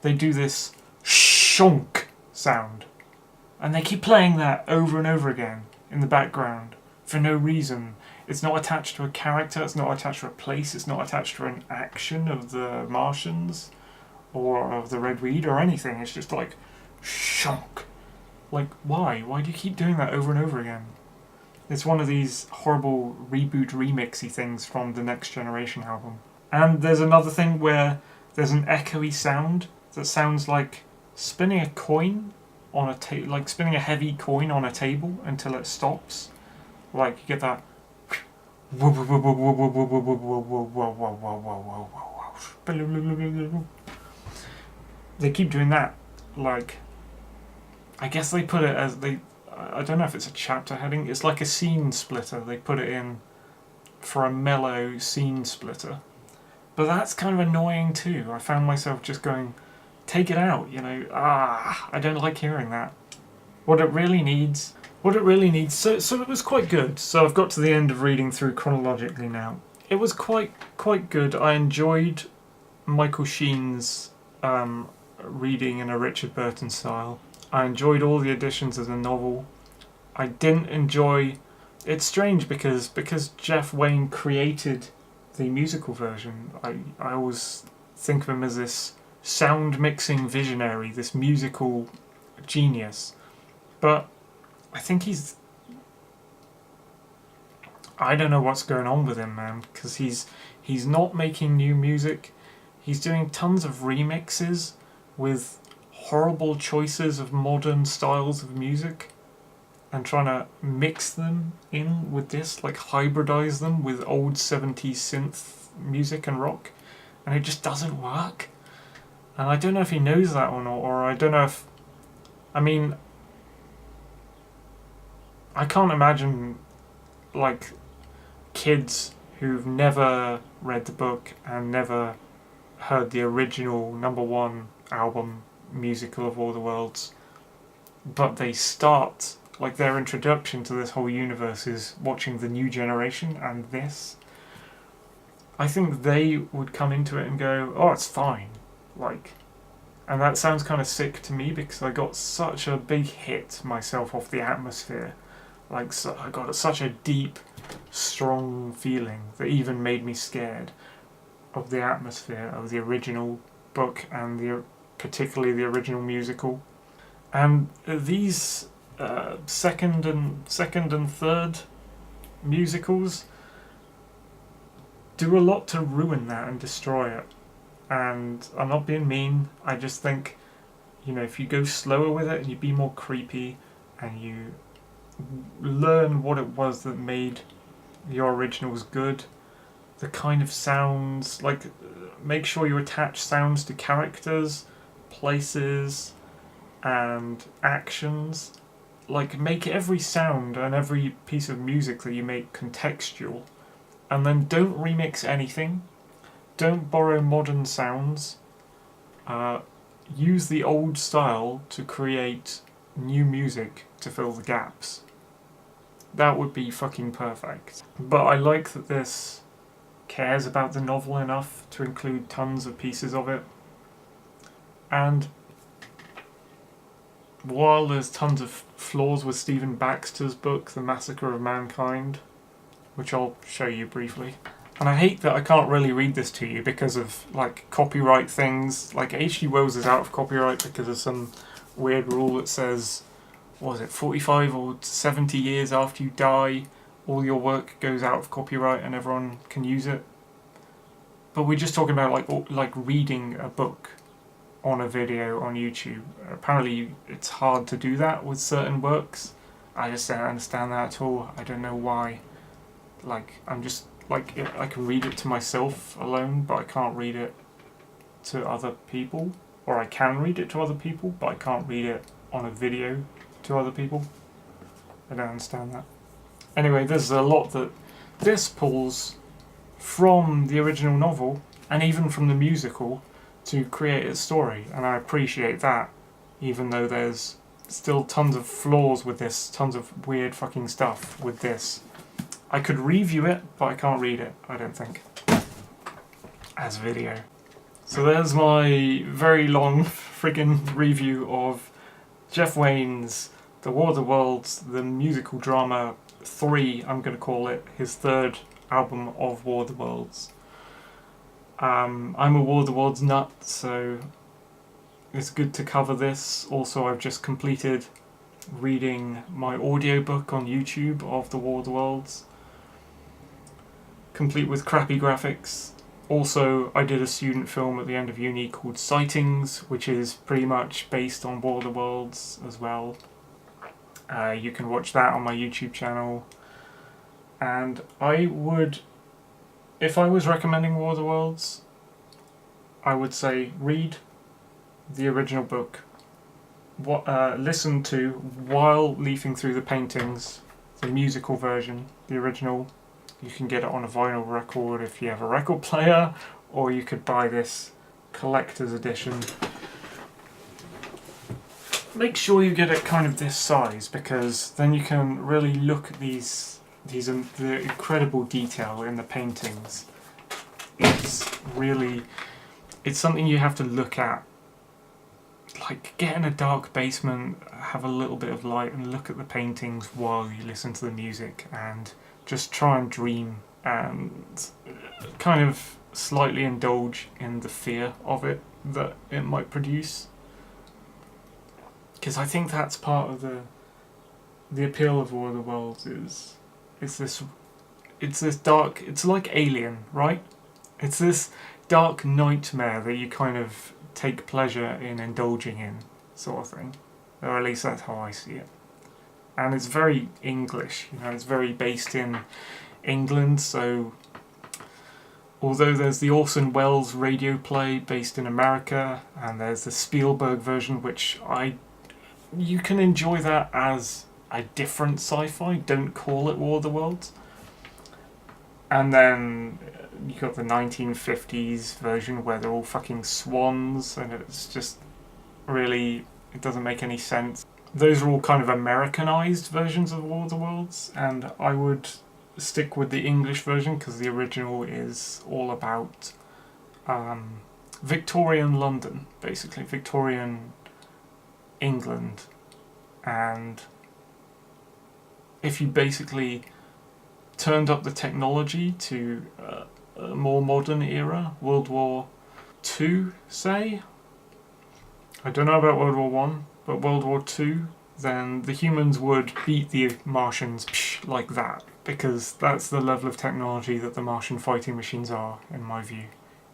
They do this shonk sound. And they keep playing that over and over again in the background for no reason. It's not attached to a character, it's not attached to a place, it's not attached to an action of the Martians or of the Red Weed or anything. It's just like, shonk. Like, why? Why do you keep doing that over and over again? It's one of these horrible reboot remixy things from the Next Generation album. And there's another thing where there's an echoey sound that sounds like spinning a coin on a like spinning a heavy coin on a table until it stops. Like you get that. They keep doing that. Like, I guess they put it as I don't know if it's a chapter heading. It's like a scene splitter. They put it in for a mellow scene splitter. But that's kind of annoying too. I found myself just going, take it out, you know. I don't like hearing that. What it really needs. So it was quite good. So I've got to the end of reading through chronologically now. It was quite good. I enjoyed Michael Sheen's reading in a Richard Burton style. I enjoyed all the editions of the novel. I didn't enjoy... It's strange because Jeff Wayne created the musical version. I always think of him as this sound mixing visionary, this musical genius. But I think I don't know what's going on with him, man, because he's not making new music. He's doing tons of remixes with horrible choices of modern styles of music and trying to mix them in with this, like hybridize them with old 70s synth music and rock, and it just doesn't work. And I don't know if he knows that or not, or I don't know if... I mean, I can't imagine, like, kids who've never read the book and never heard the original #1 album musical of All the Worlds, but they start, like, their introduction to this whole universe is watching The New Generation and this. I think they would come into it and go, oh, it's fine. Like, and that sounds kind of sick to me because I got such a big hit myself off the atmosphere. Like, so I got such a deep, strong feeling that even made me scared of the atmosphere of the original book and particularly the original musical. And these second and third musicals do a lot to ruin that and destroy it. And I'm not being mean, I just think, you know, if you go slower with it and you be more creepy and you learn what it was that made your originals good, the kind of sounds, like, make sure you attach sounds to characters, places, and actions. Like, make every sound and every piece of music that you make contextual. And then don't remix anything. Don't borrow modern sounds. Use the old style to create new music to fill the gaps. That would be fucking perfect. But I like that this cares about the novel enough to include tons of pieces of it. And while there's tons of flaws with Stephen Baxter's book, The Massacre of Mankind, which I'll show you briefly. And I hate that I can't really read this to you because of, like, copyright things. Like, H.G. Wells is out of copyright because of some weird rule that says, what was it, 45 or 70 years after you die, all your work goes out of copyright and everyone can use it. But we're just talking about like reading a book on a video on YouTube. Apparently it's hard to do that with certain works. I just don't understand that at all. I don't know why. Like, I'm just, like, I can read it to myself alone, but I can't read it to other people. Or I can read it to other people, but I can't read it on a video to other people. I don't understand that. Anyway, there's a lot that this pulls from the original novel, and even from the musical, to create a story, and I appreciate that, even though there's still tons of flaws with this, tons of weird fucking stuff with this. I could review it, but I can't read it, I don't think, as video. So there's my very long friggin' review of Jeff Wayne's The War of the Worlds, the musical drama 3, I'm going to call it, his third album of War of the Worlds. I'm a War of the Worlds nut, so it's good to cover this. Also, I've just completed reading my audiobook on YouTube of The War of the Worlds, complete with crappy graphics. Also, I did a student film at the end of uni called Sightings, which is pretty much based on War of the Worlds as well. You can watch that on my YouTube channel. And I would, if I was recommending War of the Worlds, I would say read the original book. Listen to, while leafing through the paintings, the musical version, the original. You can get it on a vinyl record if you have a record player, or you could buy this collector's edition. Make sure you get it kind of this size, because then you can really look at the incredible detail in the paintings. It's something you have to look at. Like, get in a dark basement, have a little bit of light, and look at the paintings while you listen to the music, and just try and dream and kind of slightly indulge in the fear of it that it might produce. Because I think that's part of the appeal of War of the Worlds is it's this dark, it's like Alien, right? It's this dark nightmare that you kind of take pleasure in indulging in, sort of thing. Or at least that's how I see it. And it's very English, you know, it's very based in England, so although there's the Orson Welles radio play based in America, and there's the Spielberg version, which you can enjoy that as a different sci-fi, don't call it War of the Worlds. And then you got the 1950s version where they're all fucking swans, and it's just really, it doesn't make any sense. Those are all kind of Americanized versions of War of the Worlds, and I would stick with the English version because the original is all about Victorian London, basically, Victorian England. And if you basically turned up the technology to a more modern era, World War II, say, I don't know about World War One, but World War II, then the humans would beat the Martians like that, because that's the level of technology that the Martian fighting machines are, in my view.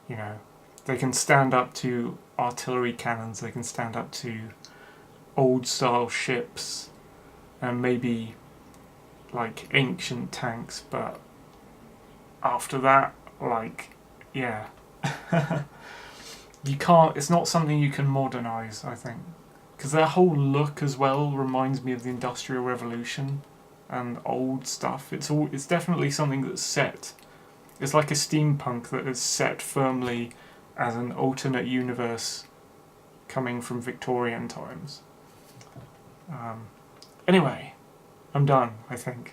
You know, they can stand up to artillery cannons, they can stand up to old style ships, and maybe like ancient tanks, but after that, like, yeah. You can't, it's not something you can modernise, I think. Because their whole look as well reminds me of the Industrial Revolution and old stuff. It's definitely something that's set. It's like a steampunk that is set firmly as an alternate universe coming from Victorian times. Anyway, I'm done, I think.